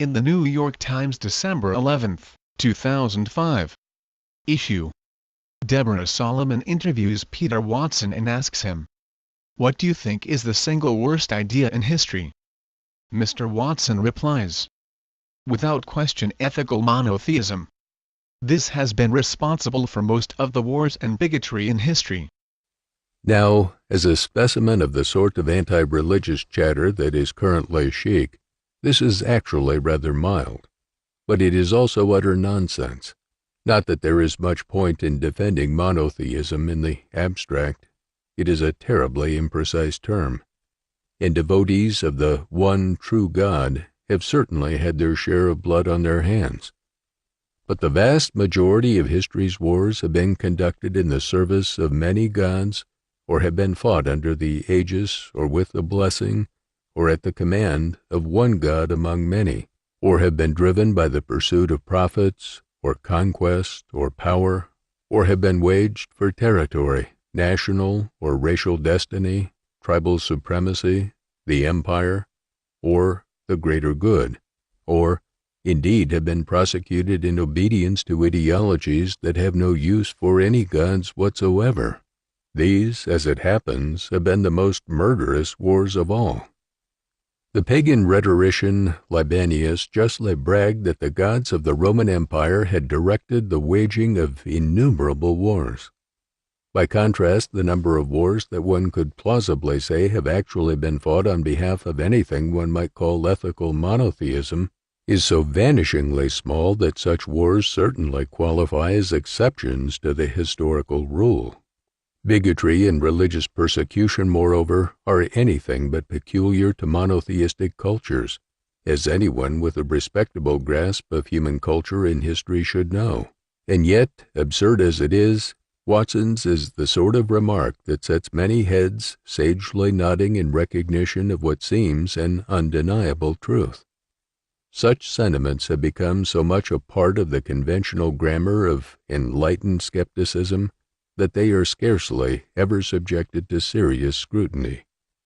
in the New York Times, December 11, 2005. Issue: Deborah Solomon interviews Peter Watson and asks him, "What do you think is the single worst idea in history?" Mr. Watson replies, "Without question, ethical monotheism. This has been responsible for most of the wars and bigotry in history." Now, as a specimen of the sort of anti-religious chatter that is currently chic, this is actually rather mild. But it is also utter nonsense. Not that there is much point in defending monotheism in the abstract. It is a terribly imprecise term, and devotees of the one true God have certainly had their share of blood on their hands. But the vast majority of history's wars have been conducted in the service of many gods, or have been fought under the aegis or with the blessing or at the command of one God among many, or have been driven by the pursuit of profits or conquest or power, or have been waged for territory, national or racial destiny, tribal supremacy, the empire, or the greater good, or indeed have been prosecuted in obedience to ideologies that have no use for any gods whatsoever. These, as it happens, have been the most murderous wars of all. The pagan rhetorician Libanius justly bragged that the gods of the Roman Empire had directed the waging of innumerable wars. By contrast, the number of wars that one could plausibly say have actually been fought on behalf of anything one might call ethical monotheism is so vanishingly small that such wars certainly qualify as exceptions to the historical rule. Bigotry and religious persecution, moreover, are anything but peculiar to monotheistic cultures, as anyone with a respectable grasp of human culture and history should know. And yet, absurd as it is, Watson's is the sort of remark that sets many heads sagely nodding in recognition of what seems an undeniable truth. Such sentiments have become so much a part of the conventional grammar of enlightened skepticism that they are scarcely ever subjected to serious scrutiny.